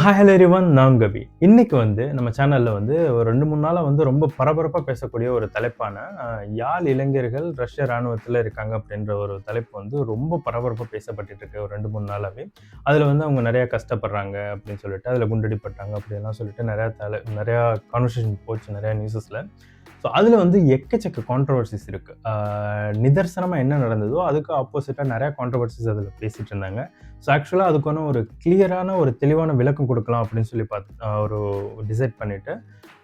Hello everyone, நான் கவி. இன்னைக்கு நம்ம சேனல்ல ஒரு 2, 3 நாளா ரொம்ப பரபரப்பா பேசக்கூடிய ஒரு தலைப்பான யாழ் இளைஞர்கள் ரஷ்ய ராணுவத்துல இருக்காங்க அப்படின்ற ஒரு தலைப்பு ரொம்ப பரபரப்பா பேசப்பட்டுட்டு இருக்கு ஒரு 2, 3 நாளாவே. அதுல அவங்க நிறைய கஷ்டப்படுறாங்க அப்படின்னு சொல்லிட்டு, அதுல குண்டடிப்பட்டாங்க அப்படியெல்லாம் சொல்லிட்டு நிறைய கான்வர்சேஷன் போச்சு நிறைய நியூஸஸ்ல. ஸோ அதில் எக்கச்சக்க கான்ட்ரவர்சிஸ் இருக்கு. நிதர்சனமா என்ன நடந்ததோ அதுக்கு ஆப்போசிட்டா நிறைய கான்ட்ரவர்சிஸ் அதில் பேசிட்டு இருந்தாங்க. ஸோ ஆக்சுவலாக அதுக்கான ஒரு கிளியரான ஒரு தெளிவான விளக்கம் கொடுக்கலாம் அப்படின்னு சொல்லி ஒரு டிசைட் பண்ணிட்டு,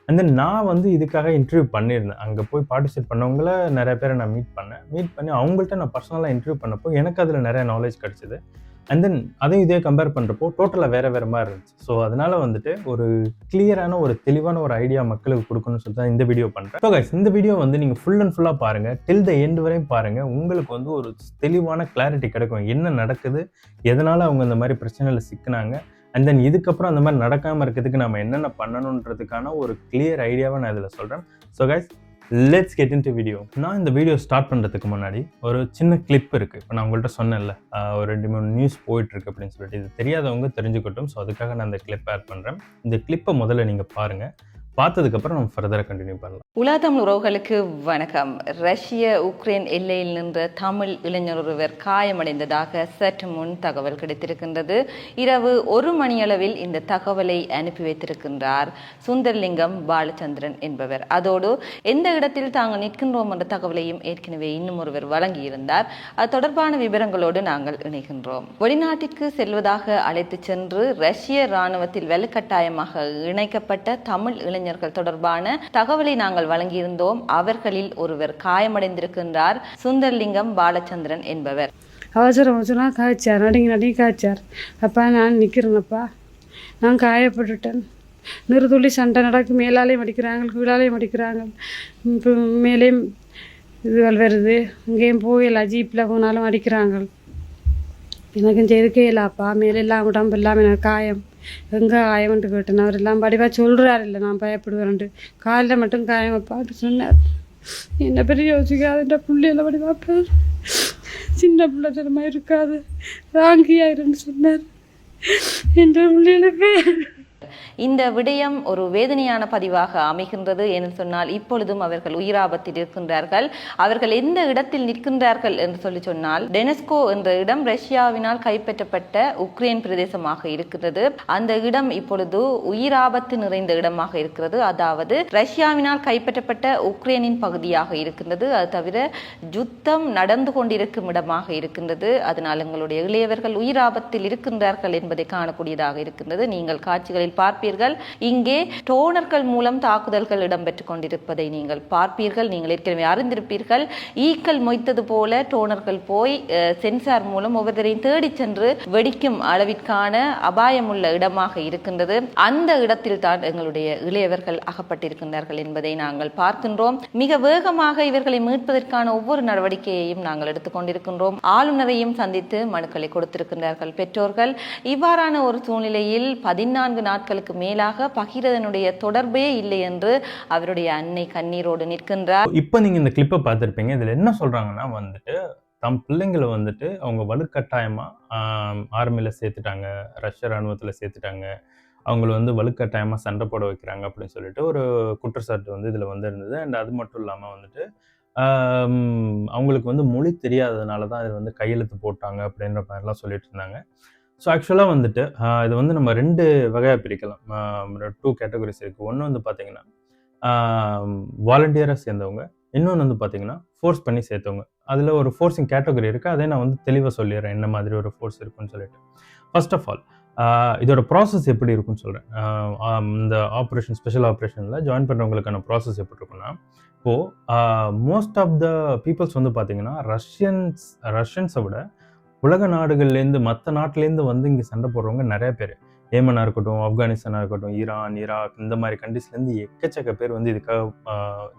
அண்ட் தென் நான் இதுக்காக இன்டர்வியூ பண்ணியிருந்தேன். அங்கே போய் பார்ட்டிசிபேட் பண்ணவங்கள நிறைய பேரை நான் மீட் பண்ணி அவங்கள்ட்ட நான் பர்சனலாக இன்டர்வியூ பண்ணப்போ எனக்கு அதில் நிறைய நாலேஜ் கிடச்சிது. அண்ட் தென் அதையும் இதே கம்பேர் பண்ணுறப்போ டோட்டலாக வேறு மாதிரி இருந்துச்சு. ஸோ அதனால ஒரு கிளியரான ஒரு தெளிவான ஒரு ஐடியா மக்களுக்கு கொடுக்கணும்னு சொல்லி தான் இந்த வீடியோ பண்ணுறேன். ஸோ கைஸ், இந்த வீடியோ நீங்கள் ஃபுல் அண்ட் ஃபுல்லாக பாருங்கள், டில் த எண்ட் வரையும் பாருங்கள். உங்களுக்கு ஒரு தெளிவான கிளாரிட்டி கிடைக்கும், என்ன நடக்குது, எதனால் அவங்க இந்த மாதிரி பிரச்சனையில் சிக்கினாங்க, அண்ட் தென் இதுக்கப்புறம் அந்த மாதிரி நடக்காமல் இருக்கிறதுக்கு நம்ம என்னென்ன பண்ணணுன்றதுக்கான ஒரு கிளியர் ஐடியாவை நான் இதில் சொல்கிறேன். So guys, let's get into video. நான் இந்த வீடியோ ஸ்டார்ட் பண்ணுறதுக்கு முன்னாடி ஒரு சின்ன கிளிப் இருக்குது. இப்போ நான் உங்கள்கிட்ட சொன்னேன்ல, ஒரு 2-3 நியூஸ் போயிட்டுருக்கு அப்படின்னு சொல்லிட்டு, இது தெரியாதவங்க தெரிஞ்சுக்கட்டும். ஸோ அதுக்காக நான் இந்த கிளிப் ஆட் பண்ணுறேன். இந்த கிளிப்பை முதல்ல நீங்கள் பாருங்கள். பார்த்ததுக்கப்புறம் நம்ம ஃபர்தராக கண்டினியூ பண்ணலாம். உலகம் உறவுகளுக்கு வணக்கம். ரஷ்ய உக்ரைன் எல்லையில் நின்ற தமிழ் இளைஞர் ஒருவர் காயமடைந்ததாக சற்று முன் தகவல் கிடைத்திருக்கின்றது. இரவு 1 மணியளவில் இந்த தகவலை அனுப்பி வைத்திருக்கின்றார் சுந்தர்லிங்கம் பாலச்சந்திரன் என்பவர். அதோடு எந்த இடத்தில் தாங்கள் நிற்கின்றோம் என்ற தகவலையும் ஏற்கனவே இன்னும் ஒருவர் வழங்கியிருந்தார். அது தொடர்பான விவரங்களோடு நாங்கள் இணைகின்றோம். வெளிநாட்டிற்கு செல்வதாக அழைத்து சென்று ரஷ்ய இராணுவத்தில் வலுக்கட்டாயமாக இணைக்கப்பட்ட தமிழ் இளைஞர்கள் தொடர்பான தகவலை நாங்கள் வழங்கியிருந்தோம். அவர்களில் ஒருவர் காயமடைந்திருக்கின்றார், சுந்தர்லிங்கம் பாலச்சந்திரன் என்பவர். அவசரமாக காய்ச்சார், நடுங்கி காய்ச்சார். அப்பா நான் நிற்கிறேனப்பா, நான் காயப்பட்டுட்டேன், நிறுதுள்ளி சண்டை நடக்கும், மேலாலையும் அடிக்கிறாங்க, கீழாலையும் அடிக்கிறாங்க, மேலேயும் இதுகள் வருது, அங்கேயும் போயிடலாம், ஜீப்பில் போனாலும் அடிக்கிறாங்க, எனக்கும் செய்துக்கே இல்லைப்பா, மேலெல்லாம் உடம்பு இல்லாமல் எனக்கு காயம், எங்கே காயம்ன்ட்டு கேட்டேன். அவர் எல்லாம் படிவாக சொல்கிறார், இல்லை நான் பயப்படுவேன்ட்டு, காலில் மட்டும் காயம் வைப்பான்னு சொன்னார். என்ன பெரிய யோசிக்காதுன்ற புள்ளியில் படிவாப்பார், சின்ன பிள்ளை தரமாக இருக்காது, ராங்கியாயிருன்னு சொன்னார் என்ற பிள்ளைகளுக்கு. இந்த விடயம் ஒரு வேதனையான பதிவாக அமைகின்றது. என்று சொன்னால் இப்பொழுதும் அவர்கள் உயிராபத்தில் இருக்கின்றார்கள். அவர்கள் எந்த இடத்தில் நிற்கின்றார்கள் என்று சொன்னால், டெனஸ்கோ என்ற இடம் ரஷ்யாவினால் கைப்பற்றப்பட்ட உக்ரைன் பிரதேசமாக இருக்கிறது. அந்த இடம் இப்பொழுது உயிராபத்து நிறைந்த இடமாக இருக்கிறது. அதாவது ரஷ்யாவினால் கைப்பற்றப்பட்ட உக்ரைனின் பகுதியாக இருக்கின்றது. அது தவிர யுத்தம் நடந்து கொண்டிருக்கும் இடமாக இருக்கின்றது. அதனால் எங்களுடைய இளையவர்கள் உயிராபத்தில் இருக்கின்றார்கள் என்பதை காணக்கூடியதாக இருக்கின்றது. நீங்கள் காட்சிகளில் பார்ப்பீர்கள். இங்கே டோனர்கள் மூலம் தாக்குதல்கள் இடம்பெற்றுக் கொண்டிருப்பதை நீங்கள் பார்ப்பீர்கள். நீங்கள் ஏற்கனவே அறிந்திருப்பீர்கள். ஈக்கள் மொய்த்தது போல டோனர்கள் போய் சென்சார் மூலம் ஒவ்வொருத்தரையும் தேடி சென்று வெடிக்கும் அளவிற்கான அபாயமுள்ள இடமாக இருக்கின்றது. அந்த இடத்தில் தான் எங்களுடைய இளையவர்கள் அகப்பட்டிருக்கின்றார்கள் என்பதை நாங்கள் பார்க்கின்றோம். மிக வேகமாக இவர்களை மீட்பதற்கான ஒவ்வொரு நடவடிக்கையையும் நாங்கள் எடுத்துக்கொண்டிருக்கின்றோம். ஆளுநரையும் சந்தித்து மனுக்களை கொடுத்திருக்கின்றார்கள் பெற்றோர்கள். இவ்வாறான ஒரு சூழ்நிலையில் 14 நாட்களுக்கு மேலாக பகீரதனுடைய தொடர்பே இல்லை என்று அவருடைய அன்னை கண்ணீரோடு நிற்கின்றார். இப்போ நீங்க இந்த கிளிப்பை பார்த்திருப்பீங்க. இதுல என்ன சொல்றாங்கன்னா தம் பிள்ளைங்களை அவங்க வலுக்கட்டாயமா ஆர்மியில சேர்த்துட்டாங்க, ரஷ்ய ராணுவத்துல சேர்த்துட்டாங்க, அவங்கள வலுக்கட்டாயமா சண்டை போட வைக்கிறாங்க அப்படின்னு சொல்லிட்டு ஒரு குற்றச்சாட்டு இதுல இருந்தது. அண்ட் அது மட்டும் இல்லாம அவங்களுக்கு மொழி தெரியாததுனால தான் இது கையெழுத்து போட்டாங்க அப்படின்ற மாதிரிலாம் சொல்லிட்டு இருந்தாங்க. ஸோ ஆக்சுவலாக இது நம்ம 2 வகையாக பிரிக்கலாம். 2 கேட்டகரிஸ் இருக்குது. ஒன்று பார்த்தீங்கன்னா வாலண்டியராக சேர்ந்தவங்க, இன்னொன்று பார்த்தீங்கன்னா ஃபோர்ஸ் பண்ணி சேர்த்தவங்க. அதில் ஒரு ஃபோர்ஸிங் கேட்டகரி இருக்குது. அதே நான் தெளிவாக சொல்லிடுறேன் என்ன மாதிரி ஒரு ஃபோர்ஸ் இருக்குன்னு சொல்லிட்டு. ஃபர்ஸ்ட் ஆஃப் ஆல் இதோட ப்ராசஸ் எப்படி இருக்குன்னு சொல்கிறேன். இந்த ஸ்பெஷல் ஆப்ரேஷனில் ஜாயின் பண்ணுறவங்களுக்கான ப்ராசஸ் எப்படி இருக்குன்னா, இப்போது மோஸ்ட் ஆஃப் த பீப்புள்ஸ் பார்த்தீங்கன்னா ரஷ்யன்ஸை விட உலக நாடுகள்லேருந்து மற்ற நாட்டிலேருந்து இங்கே சண்டை போடுறவங்க நிறைய பேர். ஏமனாக இருக்கட்டும், ஆப்கானிஸ்தானாக இருக்கட்டும், ஈரான், ஈராக், இந்த மாதிரி கண்ட்ரீஸ்லேருந்து எக்கச்சக்க பேர் இதுக்காக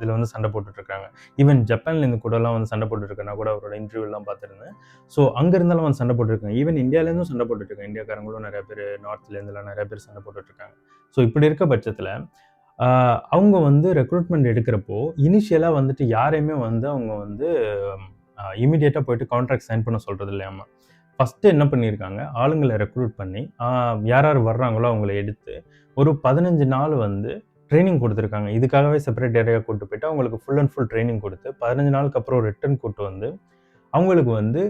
இதில் சண்டை போட்டுட்ருக்காங்க. ஈவன் ஜப்பான்லேருந்து கூடலாம் சண்டை போட்டுருக்கேன்னா கூட அவரோட இன்டர்வியூலாம் பார்த்துருந்தேன். ஸோ அங்கே இருந்தாலும் சண்டை போட்டுருக்காங்க. ஈவன் இந்தியாவிலேருந்தும் சண்டை போட்டுட்ருக்காங்க. இந்தியாக்காரங்களும் நிறைய பேர், நார்த்லேருந்துலாம் நிறைய பேர் சண்டை போட்டுட்ருக்காங்க. ஸோ இப்படி இருக்க பட்சத்தில் அவங்க ரெக்ரூட்மெண்ட் எடுக்கிறப்போ இனிஷியலாக யாரையுமே அவங்க இமீடியட்டாக போயிட்டு கான்ட்ராக்ட் சைன் பண்ண சொல்கிறது இல்லையாமா. ஃபஸ்ட்டு என்ன பண்ணியிருக்காங்க, ஆளுங்கள ரெக்ரூட் பண்ணி யார் யார் வர்றாங்களோ அவங்கள எடுத்து ஒரு 15 நாள் வந்து ட்ரெய்னிங் குடுத்துருக்காங்க. இதுக்காகவே செப்பரேட் ஏரியா கூட்டு போயிட்டு அவங்களுக்கு ஃபுல் அண்ட் ஃபுல் ட்ரெய்னிங் குடுத்து 15 நாளுக்கு அப்புறம் ரிட்டர்ன் கூட்டு வந்து அவங்களுக்கு வந்து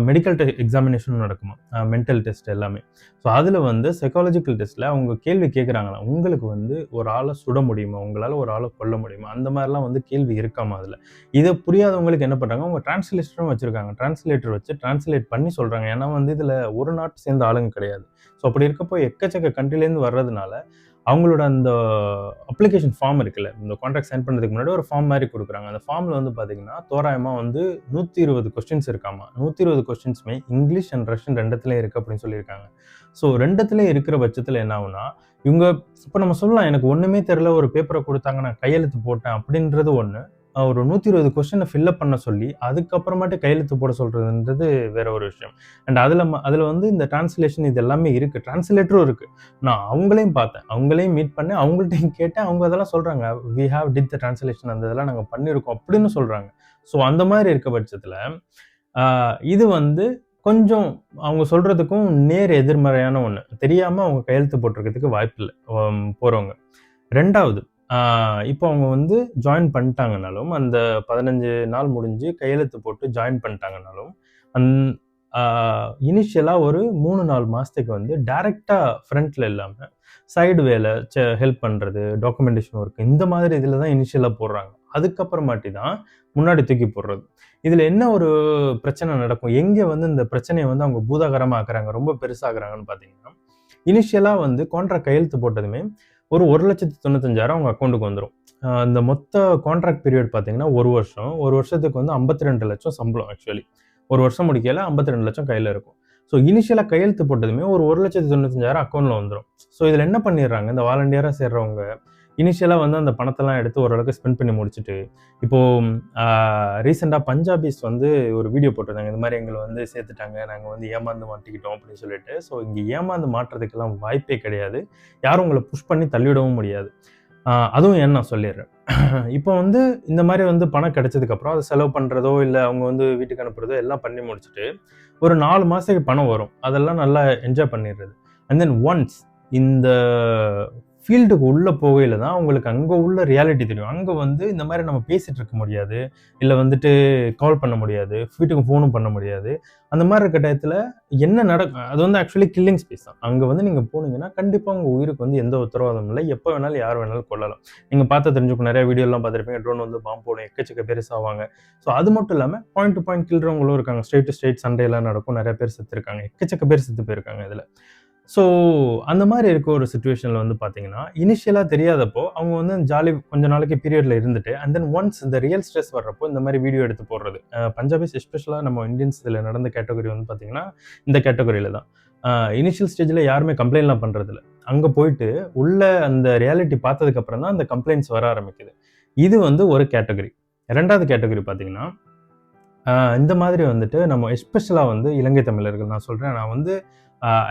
மெடிக்கல் எக்ஸாமினேஷனும் நடக்குமா, மென்டல் டெஸ்ட் எல்லாமே. ஸோ அதில வந்து சைக்காலஜிக்கல் டெஸ்ட்ல அவங்க கேள்வி கேட்குறாங்களாம். உங்களுக்கு வந்து ஒரு ஆள சுட முடியுமா? உங்களால ஒரு ஆள கொல்ல முடியுமா? அந்த மாரிலாம் வந்து கேள்வி இருக்காமா அதில. இத புரியாதவங்களுக்கு என்ன பண்றாங்க, அவங்க டிரான்ஸ்லேட்டரும் வச்சிருக்காங்க. டிரான்ஸ்லேட்டர் வச்சு டிரான்ஸ்லேட் பண்ணி சொல்றாங்க. ஏன்னா வந்து இதில ஒரு நாட்ட சேர்ந்த ஆளுங்க கிடையாது. ஸோ அப்படி இருக்கப்போ எக்கச்சக்க கண்ட்ரிலேருந்து வர்றதுனால, அவங்களோட அந்த அப்ளிகேஷன் ஃபார்ம் இருக்குல்ல, இந்த கான்ட்ராக்ட் சைன் பண்றதுக்கு முன்னாடி ஒரு ஃபார்ம் மாரி குடுக்குறாங்க. அந்த ஃபார்ம்ல வந்து பார்த்தீங்கன்னா, தோராயமா வந்து 120 கொஸ்டின்ஸ் இருக்காமா. 120 கொஸ்டின்ஸுமே இங்கிலீஷ் அண்ட் ரஷ்யன் 2த்துலயும் இருக்கு அப்படின்னு சொல்லியிருக்காங்க. ஸோ 2த்துலயும் இருக்கிற பட்சத்தில என்ன ஆகும்னா, இவங்க இப்ப நம்ம சொல்லலாம், எனக்கு ஒண்ணுமே தெரியல, ஒரு பேப்பர குடுத்தாங்க, நான் கையெழுத்து போட்டேன் அப்படின்றது ஒண்ணு. ஒரு 120 கொஸ்டின ஃபில் அப் பண்ண சொல்லி, அதுக்கப்புறமாட்டு கையெழுத்து போட சொல்றதுன்றது வேற ஒரு விஷயம். அண்ட் அதுல வந்து இந்த டிரான்ஸ்லேஷன் இது எல்லாமே இருக்கு. டிரான்ஸ்லேட்டரும் இருக்கு. நான் அவங்களையும் பார்த்தேன். அவங்களையும் மீட் பண்ணேன். அவங்கள்ட்டயும் கேட்டேன். அவங்க அதெல்லாம் சொல்றாங்க. "We have did the translation அந்த இதெல்லாம் நாங்க பண்ணியிருக்கோம்" அப்படின்னு சொல்றாங்க. ஸோ அந்த மாரி இருக்க பட்சத்தில, ஆ இது வந்து கொஞ்சம் அவங்க சொல்றதுக்கும் நேர் எதிர்மறையான ஒண்ணு. தெரியாம அவங்க கையெழுத்து போட்டுருக்கிறதுக்கு வாய்ப்பில்ல, போறவங்க. 2வது, இப்போ அவங்க வந்து ஜாயின் பண்ணிட்டாங்கனாலும், அந்த 15 நாள் முடிஞ்சு கையெழுத்து போட்டு ஜாயின் பண்ணிட்டாங்கனாலும், அந் ஆ இனிஷியலா ஒரு 3, 4 மாசத்துக்கு வந்து டைரக்ட்டா ஃப்ரண்ட்ல இல்லாம, சைடு வேல, ஹெல்ப் பண்றது, டாக்குமெண்டேஷன் ஒர்க் இந்த மாதிரி இதில தான் இனிஷியலா போடுறாங்க. அதுக்கப்புறமாட்டி தான் முன்னாடி தூக்கி போடுறது. இதில என்ன ஒரு பிரச்சனை நடக்கும்? எங்க வந்து இந்த பிரச்சனைய வந்து அவங்க பூதாகரமா ஆக்குறாங்க, ரொம்ப பெருசாக்குறாங்கன்னு பார்த்தீங்கன்னா, இனிஷியலா வந்து கான்ட்ராக்ட் கையெழுத்து போட்டதுமே ஒரு 1,95,000 அவங்க அக்கவுண்ட்க்கு வந்துரும். இந்த மொத்த கான்ட்ராக்ட் பீரியட் பார்த்தீங்கன்னா 1 வருஷம். 1 வருஷத்துக்கு வந்து 52,00,000 சம்பளம் ஆக்சுவலி. 1 வருஷம் முடிக்கையில 52,00,000 கையில இருக்கும். ஸோ இனிஷியலா கையெழுத்து போட்டதுமே ஒரு 1,95,000 அக்கவுண்ட்ல வந்துரும். ஸோ இதில என்ன பண்ணிடுறாங்க, இந்த வாலண்டியரா சேர்றவங்க, இனிஷியலா வந்து அந்த பணத்தெல்லாம் எடுத்து ஓரளவுக்கு ஸ்பெண்ட் பண்ணி முடிச்சுட்டு, இப்போ ஆ ரீசென்ட்டா பஞ்சாபிஸ் வந்து ஒரு வீடியோ போட்டிருந்தாங்க. இந்த மாரி எங்கள வந்து சேர்த்துட்டாங்க. நாங்க வந்து ஏமாந்து மாட்டிக்கிட்டோம் அப்படின்னு சொல்லிட்டு. ஸோ இங்க ஏமாந்து மாட்றதுக்கெல்லாம் வாய்ப்பே கிடையாது. யாரும் உங்கள புஷ் பண்ணி தள்ளிவிடவும் முடியாது. அதுவும் ஏன்னு நான் சொல்லிர்றேன். இப்போ வந்து இந்த மாரி வந்து பணம் கிடைச்சதுக்கப்புறம், அத செலவு பண்றதோ, இல்ல அவங்க வந்து வீட்டுக்கு அனுப்புறதோ எல்லாம் பண்ணி முடிச்சுட்டு, ஒரு 4 மாசத்துக்கு பணம் வரும். அதெல்லாம் நல்லா என்ஜாய் பண்ணிர்றது. அண்ட் தென் ஒன்ஸ் இந்த ஃபீல்டுக்கு உள்ள போகையில தான் உங்களுக்கு அங்க உள்ள ரியாலிட்டி தெரியும். அங்க வந்து இந்த மாரி நம்ம பேசிட்டு இருக்க முடியாது. இல்ல வந்துட்டு கால் பண்ண முடியாது. வீட்டுக்கு ஃபோனும் பண்ண முடியாது. அந்த மாரி இருக்க டயத்துல என்ன அது வந்து ஆக்சுவலி கில்லிங் ஸ்பேஸ் தான். அங்க வந்து நீங்க போனீங்கன்னா, கண்டிப்பா உங்க உயிருக்கு வந்து எந்த உத்தரவாதமும் இல்ல. எப்ப வேணாலும் யார் வேணாலும் கொல்லலாம். நீங்க பார்த்தா தெரிஞ்சுக்கும். நெறைய வீடியோலாம் பார்த்திருப்பீங்க. ட்ரோன் வந்து பாம்பு போடும். எக்கச்சக்க பேர் சாவாங்க. ஸோ அது மட்டும் இல்லாம பாயிண்ட் டு பாயிண்ட் கில்றவங்களும் இருக்காங்க. ஸ்ட்ரெயிட் டு ஸ்ட்ரெயிட் சண்டைலாம் நடக்கும். நெறைய பேர் செத்துருக்காங்க. எக்கச்சக்க பேர் செத்து போயிருக்காங்க இதுல. ஸோ அந்த மாரி இருக்க ஒரு சிச்சுவேஷன்ல வந்து பார்த்தீங்கன்னா, இனிஷியலா தெரியாதப்போ, அவங்க வந்து ஜாலி கொஞ்ச நாளைக்கு பீரியட்ல இருந்துட்டு, அண்ட் தென் ஒன்ஸ் இந்த ரியல் ஸ்ட்ரெஸ் வர்றப்போ, இந்த மாரி வீடியோ எடுத்து போடுறது. பஞ்சாபிஸ் எஸ்பெஷலா நம்ம இந்தியன்ஸ் இதுல நடந்த கேட்டகரி வந்து பார்த்தீங்கன்னா, இந்த கேட்டகரியில தான். இனிஷியல் ஸ்டேஜ்ல யாருமே கம்ப்ளைண்ட்லாம் பண்றதில்ல. அங்க போயிட்டு உள்ள அந்த ரியாலிட்டி பார்த்ததுக்கு அப்புறம் தான் அந்த கம்ப்ளைண்ட்ஸ் வர ஆரம்பிக்குது. இது வந்து ஒரு கேட்டகரி. 2வது கேட்டகரி பார்த்தீங்கன்னா, இந்த மாதிரி வந்துட்டு நம்ம எஸ்பெஷலா வந்து இலங்கை தமிழர்கள் நான் சொல்றேன். நான் வந்து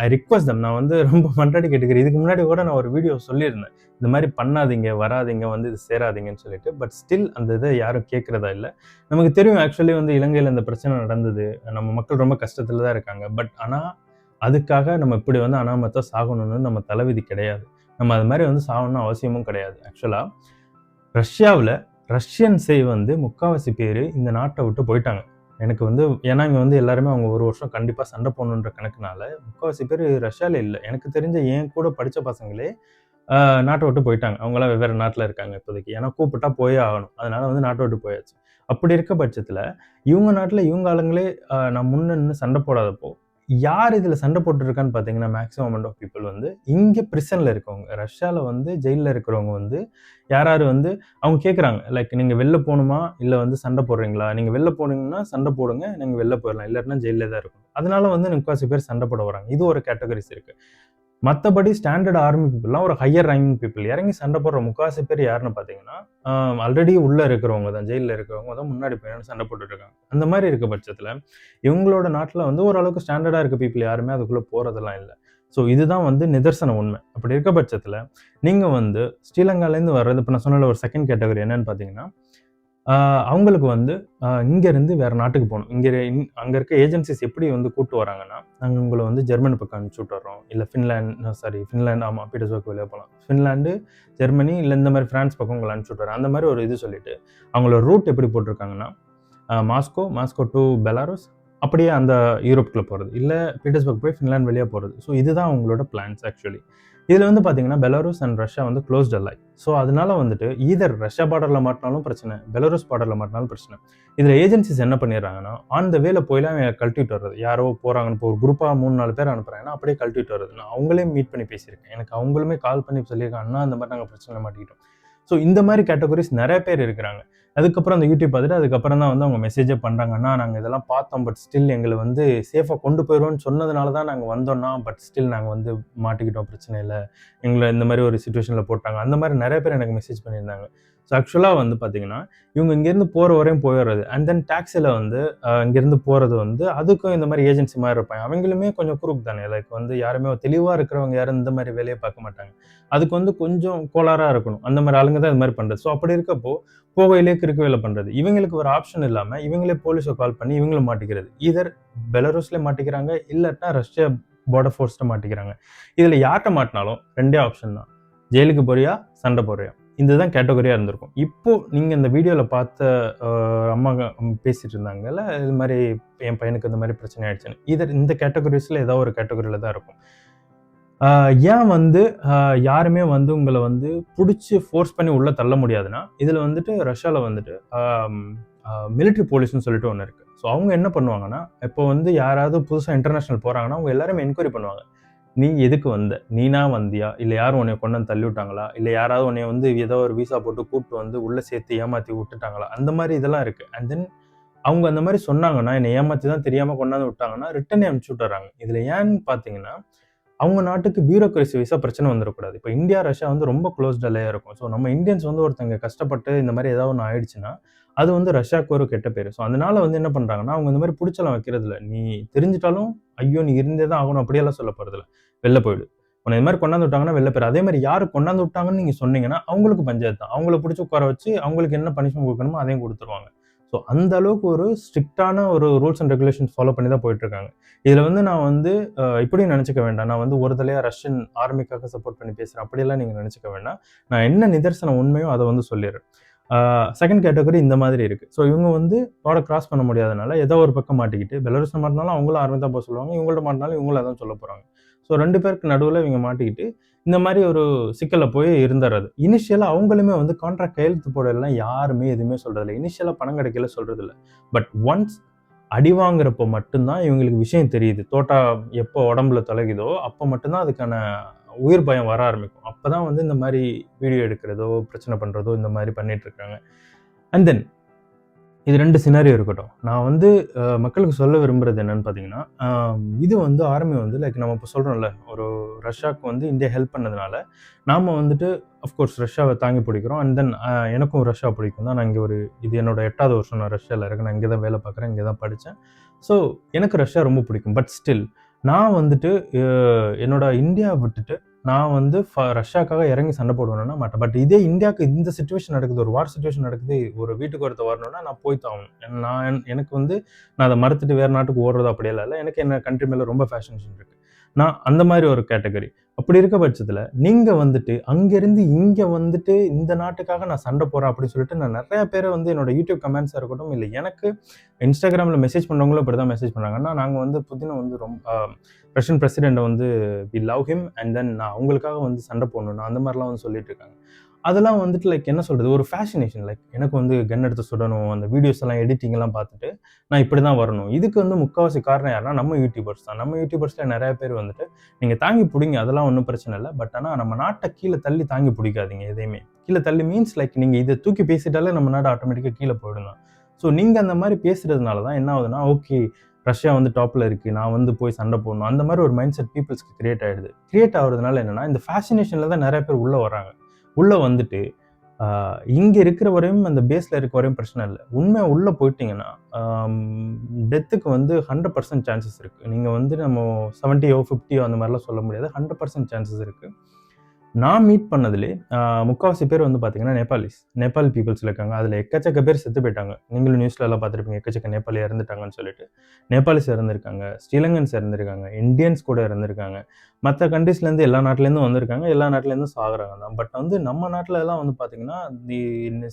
ஐ ரிக்வெஸ்ட் தெம். நான் வந்து ரொம்ப மன்றாடி கேட்டுக்கிறேன். இதுக்கு முன்னாடி கூட நான் ஒரு வீடியோ சொல்லியிருந்தேன். இந்த மாரி பண்ணாதீங்க, வராதீங்க, வந்து இது சேராதீங்கன்னு சொல்லிட்டு. பட் ஸ்டில் அந்த இத யாரும் கேட்கிறதா இல்ல. நமக்கு தெரியும் ஆக்சுவலி வந்து இலங்கையில இந்த பிரச்சனை நடந்தது. நம்ம மக்கள் ரொம்ப கஷ்டத்துல தான் இருக்காங்க. பட் ஆனா, அதுக்காக நம்ம இப்படி வந்து அனாமத்தா சாகணும்னு நம்ம தலைவிதி கிடையாது. நம்ம அது மாரி வந்து சாகணும்னு அவசியமும் கிடையாது. ஆக்சுவலா ரஷ்யாவுல ரஷ்யன்ஸே வந்து முக்காவாசி பேரு இந்த நாட்ட விட்டு போயிட்டாங்க. எனக்கு வந்து ஏன்னா இங்க வந்து எல்லாருமே அவங்க 1 வருஷம் கண்டிப்பா சண்டை போடணுன்ற கணக்குனால, முக்காவாசி பேரு ரஷ்யால இல்ல. எனக்கு தெரிஞ்ச என் கூட படிச்ச பசங்களே நாட்ட விட்டு போயிட்டாங்க. அவங்கலாம் வெவ்வேறு நாட்ல இருக்காங்க இப்போதைக்கு. ஏன்னா கூப்பிட்டா போயே ஆகணும். அதனால வந்து நாட்ட விட்டு போயாச்சு. அப்படி இருக்க பட்சத்துல, இவங்க நாட்ல இவங்க ஆளுங்களே நான் முன்ன நின்னு சண்டை போடாதப்போ, யார் இதுல சண்டை போட்டுருக்கான்னு பார்த்தீங்கன்னா, மேக்ஸிமம் அமௌண்ட் ஆஃப் பீப்பிள் வந்து இங்க பிரிசன்ல இருக்கவங்க. ரஷ்யால வந்து ஜெயில்ல இருக்கிறவங்க வந்து யார் யார் வந்து அவங்க கேட்குறாங்க. லைக் நீங்க வெளில போணுமா? இல்ல வந்து சண்டை போடுறீங்களா? நீங்க வெளில போனீங்கன்னா சண்டை போடுங்க. நீங்க வெளில போயிரலாம். இல்லாட்டினா ஜெயில்ல தான் இருக்கணும். அதனால வந்து முக்காவாசி பேர் சண்டை போட வராங்க. இது ஒரு கேட்டகரிஸ் இருக்கு. மத்தபடி ஸ்டாண்டர்ட் ஆர்மி பீப்பிள்லாம் ஒரு ஹையர் ரேங்கிங் பீப்பிள். இறங்கி சண்டை போடுற முக்காவாசி பேர் யாருன்னு பார்த்தீங்கன்னா, ஆல்ரெடி உள்ள இருக்கிறவங்க தான். ஜெயில்ல இருக்கிறவங்க தான் முன்னாடி போய் சண்டை போட்டுட்டு இருக்காங்க. அந்த மாரி இருக்க பட்சத்துல, இவங்களோட நாட்ல வந்து ஓரளவுக்கு ஸ்டாண்டர்டா இருக்க பீப்பிள் யாருமே அதுக்குள்ள போறதெல்லாம் இல்ல. ஸோ இதுதான் வந்து நிதர்சன உண்மை. அப்படி இருக்க பட்சத்துல, நீங்க வந்து ஸ்ரீலங்காலேருந்து வர்றது இப்ப நான் சொன்னேன்ல ஒரு செகண்ட் கேட்டகரி என்னன்னு பார்த்தீங்கன்னா, அவங்களுக்கு வந்து இங்கேருந்து வேறு நாட்டுக்கு போகணும். அங்கே இருக்க ஏஜென்சிஸ் எப்படி வந்து கூப்பிட்டு வராங்கன்னா, நாங்கள் உங்களை வந்து ஜெர்மனி பக்கம் அனுப்பிச்சி விட்டுறோம், இல்லை ஃபின்லாண்ட், ஆமாம் பீட்டர்ஸ்பர்க் வழியாக போகலாம், ஃபின்லாண்டு, ஜெர்மனி, இல்லை இந்த மாதிரி ஃப்ரான்ஸ் பக்கம் உங்களை அனுப்பிச்சி விட்டுறோம். அந்த மாதிரி ஒரு இது சொல்லிட்டு அவங்களோட ரூட் எப்படி போட்டிருக்காங்கன்னா, மாஸ்கோ டு பெலாரஸ், அப்படியே அந்த யூரோப்புக்குள்ளே போகிறது, இல்லை பீட்டர்ஸ்பர்க் போய் ஃபின்லாண்ட் வழியாக போகிறது. ஸோ இதுதான் அவங்களோட பிளான்ஸ் ஆக்சுவலி. இதில் வந்து பார்த்தீங்கன்னா பெலாரஸ் அண்ட் ரஷ்யா வந்து க்ளோஸ்ட் அல்லாய். ஸோ அதனால வந்துட்டு ஈதர் ரஷ்யா பார்டரில் மாட்டினாலும் பிரச்சனை, பெலாரஸ் பார்டரில் மாட்டினாலும் பிரச்சனை. இதில் ஏஜென்சிஸ் என்ன பண்ணிடுறாங்கன்னா, ஆன் த வேல போயெல்லாம் கழட்டிட்டு வர்றது. யாரோ போகிறாங்கன்னு இப்போ ஒரு குரூப்பாக 3-4 பேர் அனுப்புகிறாங்கன்னா அப்படியே கழட்டிட்டு வர்றது. நான் அவங்களே மீட் பண்ணி பேசியிருக்கேன். எனக்கு அவங்களுமே கால் பண்ணி சொல்லியிருக்காங்க, அண்ணா இந்த மாதிரி நாங்கள் பிரச்சனை மாட்டிக்கிட்டோம். ஸோ இந்த மாதிரி கேட்டகரிஸ் நிறைய பேர் இருக்கிறாங்க. அதுக்கப்புறம் அந்த யூடியூப் பார்த்துட்டு அதுக்கப்புறம் தான் வந்து அவங்க மெசேஜே பண்ணுறாங்கன்னா, நாங்கள் இதெல்லாம் பார்த்தோம், பட் ஸ்டில் எங்களை வந்து சேஃபாக கொண்டு போயிடுவோம்னு சொன்னதுனால தான் நாங்கள் வந்தோம்னா, பட் ஸ்டில் நாங்கள் வந்து மாட்டிக்கிட்டோம், பிரச்சனை இல்லை, எங்களை இந்த மாதிரி ஒரு சிச்சுவேஷனில் போட்டாங்க. அந்த மாதிரி நிறைய பேர் எனக்கு மெசேஜ் பண்ணியிருந்தாங்க. ஸோ ஆக்சுவலாக வந்து பார்த்தீங்கன்னா, இவங்க இங்கேருந்து போகிற வரையும் போயிடுறது, அண்ட் தென் டாக்ஸியில் வந்து இங்கேருந்து போகிறது வந்து அதுக்கும் இந்த மாதிரி ஏஜென்சி மாதிரி இருப்பாங்க. அவங்களுமே கொஞ்சம் குரூப் தானே, லைக் வந்து யாருமே தெளிவாக இருக்கிறவங்க யாரும் இந்த மாதிரி வேலையை பார்க்க மாட்டாங்க. அதுக்கு வந்து கொஞ்சம் கோளாறாக இருக்கணும், அந்த மாதிரி ஆளுங்க தான் இது மாதிரி பண்ணுறது. ஸோ அப்படி இருக்கப்போ போகையிலே கிறுக்கு வேலை பண்ணுறது, இவங்களுக்கு ஒரு ஆப்ஷன் இல்லாமல் இவங்களே போலீஸை கால் பண்ணி இவங்களும் மாட்டிக்கிறது. ஈதர் பெலாரஸ்லேயே மாட்டிக்கிறாங்க, இல்லாட்டினா ரஷ்யா பார்டர் ஃபோர்ஸ்ட்டை மாட்டிக்கிறாங்க. இதில் யார்கிட்ட மாட்டினாலும் 2 ஆப்ஷன் தான், ஜெயிலுக்கு போறியா, சண்டை போடுறியா. இதுதான் கேட்டகரியாக இருந்திருக்கும். இப்போது நீங்கள் இந்த வீடியோவில் பார்த்த அம்மா பேசிகிட்டு இருந்தாங்கல்ல, இது மாதிரி என் பையனுக்கு இந்த மாதிரி பிரச்சனை ஆயிடுச்சுன்னு, இந்த கேட்டகரிஸில் ஏதாவது ஒரு கேட்டகரியில் தான் இருக்கும். ஏன் வந்து யாருமே வந்து உங்களை வந்து பிடிச்சி ஃபோர்ஸ் பண்ணி உள்ளே தள்ள முடியாதுன்னா, இதில் வந்துட்டு ரஷ்யாவில் வந்துட்டு மிலிட்ரி போலீஸ்னு சொல்லிட்டு ஒன்று இருக்குது. ஸோ அவங்க என்ன பண்ணுவாங்கன்னா, இப்போ வந்து யாராவது புதுசாக இன்டர்நேஷ்னல் போகிறாங்கன்னா அவங்க எல்லாருமே என்கொயரி பண்ணுவாங்க. நீ எதுக்கு வந்த, நீனா வந்தியா, இல்லை யாரும் உன்னை கொண்டு வந்து தள்ளி விட்டாங்களா, இல்லை யாராவது உன்னை வந்து ஏதோ ஒரு வீசா போட்டு கூப்பிட்டு வந்து உள்ளே சேர்த்து ஏமாற்றி விட்டுட்டாங்களா, அந்த மாதிரி இதெல்லாம் இருக்குது. அண்ட் தென் அவங்க அந்த மாதிரி சொன்னாங்கன்னா, என்னை ஏமாற்றி தான் தெரியாமல் கொண்டாந்து விட்டாங்கன்னா ரிட்டனே அனுப்பிச்சி விட்டுறாங்க. இதில் ஏன்னு பார்த்தீங்கன்னா, அவங்க நாட்டுக்கு பியூரோக்ரசி வைஸாக பிரச்சனை வந்துடக்கூடாது. இப்போ இந்தியா, ரஷ்யா வந்து ரொம்ப க்ளோஸ்ட் அலையாக இருக்கும். ஸோ நம்ம இந்தியன்ஸ் வந்து ஒருத்தங்க கஷ்டப்பட்டு இந்த மாதிரி ஏதாவது ஒன்று ஆயிடுச்சுன்னா, அது வந்து ரஷ்யாவுக்கு ஒரு கெட்ட பேர். ஸோ அதனால வந்து என்ன பண்ணுறாங்கன்னா, அவங்க இந்த மாதிரி பிடிச்சலாம் வைக்கிறதில்ல. நீ தெரிஞ்சிட்டாலும் ஐயோ நீ இருந்தே தான் ஆகணும் அப்படியெல்லாம் சொல்ல போகிறதில்ல. வெளில போயிடு, உன்னை இது மாதிரி கொண்டாந்து விட்டாங்கன்னா வெளில போயிரு. அதே மாதிரி யார் கொண்டாந்து விட்டாங்கன்னு நீங்கள் சொன்னீங்கன்னா அவங்களுக்கு பஞ்சாயத்து தான். அவங்கள பிடிச்சி உட்கார வச்சு அவங்களுக்கு என்ன பனிஷ்மெண்ட் கொடுக்கணுமோ அதையும் கொடுத்துருவாங்க. ஸோ அந்த அளவுக்கு ஒரு ஸ்ட்ரிக்டான ஒரு ரூல்ஸ் அண்ட் ரெகுலேஷன்ஸ் ஃபாலோ பண்ணி தான் போயிட்டுருக்காங்க. இதில் வந்து நான் வந்து இப்படியும் நினச்சிக்க வேண்டாம், நான் வந்து ஒரு தலையாக ரஷ்யன் ஆர்மிக்காக சப்போர்ட் பண்ணி பேசுகிறேன் அப்படியெல்லாம் நீங்கள் நினச்சிக்க வேண்டாம். நான் என்ன நிதர்சனம் உண்மையோ அதை வந்து சொல்லிடுறேன். செகண்ட் கேட்டகரி இந்த மாதிரி இருக்குது. ஸோ இவங்க வந்து பார்டர் கிராஸ் பண்ண முடியாதனால ஏதோ ஒரு பக்கம் மாட்டிக்கிட்டு, பெலாரஸ்ல மாட்டினாலும் அவங்களும் ஆர்மி தான் போக சொல்லுவாங்க, இவங்கள்ட்ட மாட்டினாலும் இவங்களும் அதான் சொல்ல போகிறாங்க. ஸோ 2 பேருக்கு நடுவில் இவங்க மாட்டிக்கிட்டு இந்த மாதிரி ஒரு சிக்கலில் போய் இருந்துடுறது. இனிஷியலாக அவங்களுமே வந்து கான்ட்ராக்ட் கையெழுத்து போடலாம் யாருமே எதுவுமே சொல்கிறதில்ல. இனிஷியலாக பணம் கிடைக்கல சொல்கிறதில்ல. பட் ஒன்ஸ் அடி வாங்குறப்போ மட்டும்தான் இவங்களுக்கு விஷயம் தெரியுது. தோட்டா எப்போ உடம்புல தொலைக்குதோ அப்போ மட்டும்தான் அதுக்கான உயிர் பயம் வர ஆரம்பிக்கும். அப்போ தான் வந்து இந்த மாதிரி வீடியோ எடுக்கிறதோ, பிரச்சனை பண்ணுறதோ இந்த மாதிரி பண்ணிகிட்ருக்காங்க. அண்ட் தென் இது 2 சினாரியோ இருக்கட்டும். நான் வந்து மக்களுக்கு சொல்ல விரும்புகிறது என்னென்னு பார்த்தீங்கன்னா, இது வந்து ஆர்மி வந்து லைக் நம்ம இப்போ சொல்கிறோம்ல, ஒரு ரஷ்யாவுக்கு வந்து இந்தியா ஹெல்ப் பண்ணதுனால நாம் வந்துட்டு அஃப்கோர்ஸ் ரஷ்யாவை தாங்கி பிடிக்கிறோம். அண்ட் தென் எனக்கும் ரஷ்யா பிடிக்கும் தான். நான் இங்கே இது என்னோட 8வது வருஷம் நான் ரஷ்யாவில் இருக்கேன். நான் இங்கே தான் வேலை பார்க்குறேன், இங்கே தான் படித்தேன். ஸோ எனக்கு ரஷ்யா ரொம்ப பிடிக்கும். பட் ஸ்டில் நான் வந்துட்டு என்னோட இந்தியாவை விட்டுட்டு நான் வந்து ரஷ்யாக்காக இறங்கி சண்டை போடுவேன்னா மாட்டேன். பட் இதே இந்தியாவுக்கு இந்த சிச்சுவேஷன் நடக்குது, ஒரு வார் சிச்சுவேஷன் நடக்குது, ஒரு வீட்டுக்கு ஒருத்த வரணும்னா நான் போய் தான் ஆகணும். எனக்கு வந்து நான் அதை மறுத்துட்டு வேறு நாட்டுக்கு ஓடுறது அப்படியெல்லாம் இல்லை. எனக்கு என்ன கண்ட்ரி மேலே ரொம்ப ஃபேஷனேஷன் இருக்குது. நான் அந்த மாதிரி ஒரு கேட்டகரி. அப்படி இருக்க பட்சத்தில் நீங்கள் வந்துட்டு அங்கேருந்து இங்கே வந்துட்டு இந்த நாட்டுக்காக நான் சண்டை போகிறேன் அப்படின்னு சொல்லிட்டு நான் நிறைய பேரை வந்து என்னோட யூடியூப் கமெண்ட்ஸாக இருக்கட்டும், இல்லை எனக்கு இன்ஸ்டாகிராமில் மெசேஜ் பண்ணுறவங்களும் இப்படி தான் மெசேஜ் பண்ணுறாங்கன்னா, நாங்கள் வந்து புதினா வந்து ரொம்ப ரஷ்யன் பிரசிடெண்ட்டை வந்து we love him and then நான் அவங்களுக்காக வந்து சண்டை போடணும் அந்த மாதிரிலாம் வந்து சொல்லிட்டு இருக்காங்க. அதெல்லாம் வந்துட்டு லைக் என்ன சொல்கிறது, ஒரு ஃபேஷனேஷன். லைக் எனக்கு வந்து கன் எடுத்து சுடணும், அந்த வீடியோஸ் எல்லாம் எடிட்டிங்லாம் பார்த்துட்டு நான் இப்படி தான் வரணும். இதுக்கு வந்து முக்கால்வாசி காரணம் யாருன்னா நம்ம யூடியூபர்ஸ் தான். நம்ம யூடியூபர்ஸில் நிறைய பேர் வந்துட்டு நீங்கள் தாங்கி பிடிங்க, அதெல்லாம் ஒன்றும் பிரச்சனை இல்லை. பட் ஆனால் நம்ம நாட்டை கீழே தள்ளி தாங்கி பிடிக்காதீங்க. எதையுமே கீழே தள்ளி மீன்ஸ் லைக் நீங்கள் இதை தூக்கி பேசிட்டாலே நம்ம நாடு ஆட்டோமேட்டிக்காக கீழே போயிடும் தான். ஸோ நீங்கள் அந்த மாதிரி பேசுகிறதுனால தான் என்ன ஆகுதுன்னா, ஓகே ரஷ்யா வந்து டாப்பில் இருக்குது, நான் வந்து போய் சண்டை போடணும், அந்த மாதிரி ஒரு மைண்ட் செட் பீப்புள்ஸ்க்கு கிரியேட் ஆகிடுது. கிரியேட் ஆகுறதுனால என்னென்னா, இந்த ஃபேஷனேஷனில் தான் நிறைய பேர் உள்ளே வராங்க. உள்ளே வந்துட்டு இங்கே இருக்கிற வரையும் அந்த பேஸில் இருக்க வரையும் பிரச்சனை இல்லை. உண்மையாக உள்ளே போயிட்டீங்கன்னா டெத்துக்கு வந்து 100% சான்சஸ் இருக்குது. நீங்கள் வந்து நம்ம 70 50 அந்த மாதிரிலாம் சொல்ல முடியாது. 100% சான்சஸ் இருக்குது. நான் மீட் பண்ணதுலே முக்காவாசி பேர் வந்து பார்த்தீங்கன்னா நேபாள் பீப்புள்ஸ்ல இருக்காங்க. அதில எக்கச்சக்க பேர் செத்து போயிட்டாங்க. நீங்களும் நியூஸ்ல எல்லாம் பார்த்துருப்பீங்க. எக்கச்சக்க நேபாளி இறந்துட்டாங்கன்னு சொல்லிட்டு. நேபாளிஸ் இறந்திருக்காங்க, ஸ்ரீலங்கன்ஸ் இறந்திருக்காங்க, இந்தியன்ஸ் கூட இறந்திருக்காங்க. மத்த கண்ட்ரீஸ்லேருந்து எல்லா நாட்டிலேருந்தும் வந்திருக்காங்க. எல்லா நாட்டிலேருந்தும் சாகுறாங்க தான். பட் வந்து நம்ம நாட்ல எல்லாம் வந்து பார்த்தீங்கன்னா,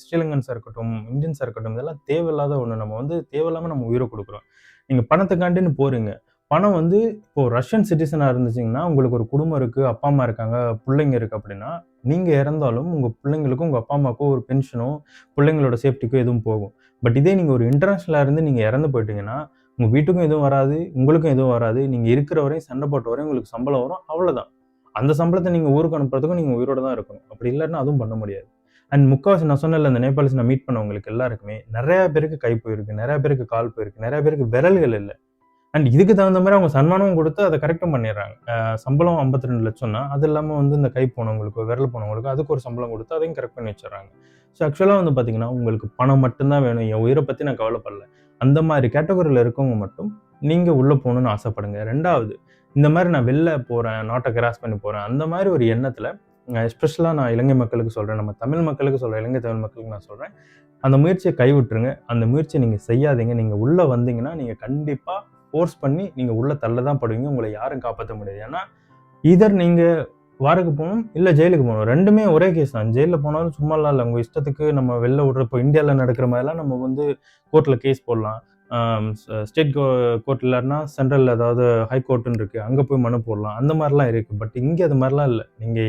ஸ்ரீலங்கன்ஸா இருக்கட்டும், இந்தியன்ஸா இருக்கட்டும், இதெல்லாம் தேவையில்லாத ஒண்ணு. நம்ம வந்து தேவையில்லாம நம்ம உயிர குடுக்குறோம். நீங்க பணத்துக்காண்டின்னு போறீங்க. பணம் வந்து இப்போ ரஷ்யன் சிட்டிசனா இருந்துச்சுங்கன்னா, உங்களுக்கு ஒரு குடும்பம் இருக்கு, அப்பா, அம்மா இருக்காங்க, புள்ளைங்க இருக்கு அப்படின்னா, நீங்க இறந்தாலும் உங்க பிள்ளைங்களுக்கும், உங்க அப்பா, அம்மாவுக்கும் ஒரு பென்ஷனோ, பிள்ளைங்களோட சேஃப்டிக்கோ எதுவும் போகும். பட் இதே நீங்க ஒரு இன்டர்நேஷனலா இருந்து நீங்க இறந்து போயிட்டீங்கன்னா, உங்க வீட்டுக்கும் எதுவும் வராது, உங்களுக்கும் எதுவும் வராது. நீங்க இருக்கிற வரையும் சண்டை போட்ட வரையும் உங்களுக்கு சம்பளம் வரும். அவ்வளோதான். அந்த சம்பளத்த நீங்க ஊருக்கு அனுப்புறதுக்கும் நீங்க உயிரோட தான் இருக்கணும். அப்படி இல்லாட்டினா அதுவும் பண்ண முடியாது. அண்ட் முக்காவாசி நான் சொன்னேன்ல, இந்த நேபாளிஸ் நான் மீட் பண்ணவங்களுக்கு எல்லாருக்குமே, நெறைய பேருக்கு கை போயிருக்கு, நெறைய பேருக்கு கால் போயிருக்கு, நெறைய பேருக்கு விரல்கள் இல்ல. அண்ட் இதுக்கு தகுந்த மாரி அவங்க சன்மானமும் குடுத்து அத கரெக்ட்டும் பண்ணிடுறாங்க. சம்பளம் 52,00,000ன்னா, அது இல்லாம வந்து இந்த கை போனவங்களுக்கோ, விரல் போனவங்களுக்கோ அதுக்கு ஒரு சம்பளம் குடுத்து அதையும் கரெக்ட் பண்ணி வச்சுர்றாங்க. ஸோ ஆக்சுவலா வந்து பார்த்தீங்கன்னா, உங்களுக்கு பணம் மட்டும் தான் வேணும். என் உயிர பத்தி நான் கவலைப்படல. அந்த மாரி கேட்டகரில இருக்கவங்க மட்டும் நீங்க உள்ள போணும்னு ஆசைப்படுங்க. 2வது இந்த மாரி நான் வெளில போறேன், நாட்ட கிராஸ் பண்ணி போறேன். அந்த மாரி ஒரு எண்ணத்துல எஸ்பெஷலா நான் இலங்கை மக்களுக்கு சொல்றேன். நம்ம தமிழ் மக்களுக்கு சொல்றேன். இலங்கை தமிழ் மக்களுக்கு நான் சொல்றேன். அந்த முயற்சிய கைவிட்டுருங்க. அந்த முயற்சிய நீங்க செய்யாதீங்க. நீங்க உள்ள வந்தீங்கன்னா, நீங்க கண்டிப்பா ஃபோர்ஸ் பண்ணி நீங்க உள்ள தள்ள தான் படுவீங்க. உங்கள யாரும் காப்பாத்த முடியாது. ஏன்னா, எய்தர் நீங்க வாருக்கு போணும், இல்ல ஜெயிலுக்கு போணும். 2மே ஒரே கேஸ் தான். ஜெயில்ல போனாலும் சும்மாலாம் இல்ல. உங்க இஷ்டத்துக்கு நம்ம வெளில விடுற இப்போ இந்தியால நடக்கிற மாரிலாம் நம்ம வந்து கோர்ட்ல கேஸ் போடலாம். ஸ்டேட் கோர்ட் இல்லாட்டினா சென்ட்ரல்ல ஏதாவது ஹை கோர்ட்ன்னு இருக்கு. அங்க போய் மனு போடலாம். அந்த மாரிலாம் இருக்கு. பட் இங்க அது மாரிலாம் இல்ல. நீங்க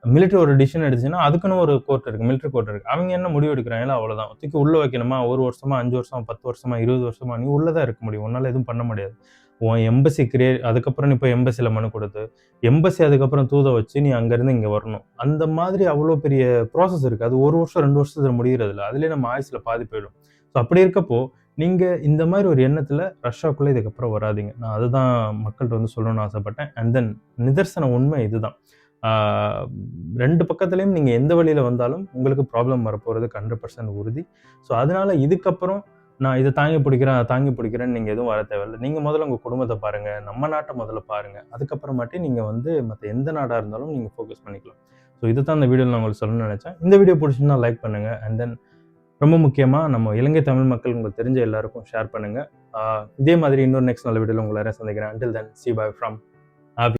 மிலிட்டரி ஒரு டிசிஷன் எடுத்துச்சுன்னா, அதுக்குன்னு ஒரு கோர்ட் இருக்கு. மிலிட்டரி கோர்ட் இருக்கு. அவங்க என்ன முடிவு எடுக்கிறாங்களோ அவ்வளோதான். தூக்கி உள்ள வைக்கணுமா? 1 வருஷமா, 5 வருஷமா, 10 வருஷமா, 20 வருஷமா நீ உள்ள தான் இருக்க முடியும். உன்னால எதுவும் பண்ண முடியாது. உன் எம்பசி அதுக்கப்புறம் நீ போய் எம்பசில மனு குடுத்து, எம்பசி அதுக்கப்புறம் தூத வச்சு நீ அங்கருந்து இங்க வரணும். அந்த மாதிரி அவ்வளோ பெரிய ப்ராசஸ் இருக்கு. அது 1 வருஷம், 2 வருஷத்துல முடியறதில்ல. அதிலயே நம்ம ஆயுசுல பாதி போயிடும். ஸோ அப்படி இருக்கப்போ, நீங்க இந்த மாரி ஒரு எண்ணத்துல ரஷ்யாக்குள்ள இதுக்கப்புறம் வராதீங்க. நான் அதுதான் மக்கள்ட்ட வந்து சொல்லணும்னு ஆசைப்பட்டேன். அண்ட் தென் நிதர்சன உண்மை இதுதான். ஆ 2 பக்கத்துலயும் நீங்க எந்த வழியில வந்தாலும் உங்களுக்கு ப்ராப்ளம் வரப்போறதுக்கு 100% உறுதி. ஸோ அதனால இதுக்கப்புறம் நான் இத தாங்கி பிடிக்கிறேன், அத தாங்கி பிடிக்கிறேன்னு நீங்க எதுவும் வர தேவையில்ல. நீங்க முதல்ல உங்க குடும்பத்த பாருங்க. நம்ம நாட்ட முதல்ல பாருங்க. அதுக்கப்புறமாட்டி நீங்க வந்து மத்த எந்த நாடா இருந்தாலும் நீங்க ஃபோக்கஸ் பண்ணிக்கலாம். ஸோ இதுதான் இந்த வீடியோல நான் உங்களுக்கு சொல்லணும்னு நெனச்சேன். இந்த வீடியோ புடிச்சிருந்தா லைக் பண்ணுங்க. அண்ட் தென் ரொம்ப முக்கியமா நம்ம இலங்கை தமிழ் மக்கள் உங்களுக்கு தெரிஞ்ச எல்லாருக்கும் ஷேர் பண்ணுங்க. இதே மாதிரி இன்னொரு நெக்ஸ்ட் நல்ல வீடியோல உங்கள எல்லாரையும் சந்திக்கிறேன். Until then, see you bye from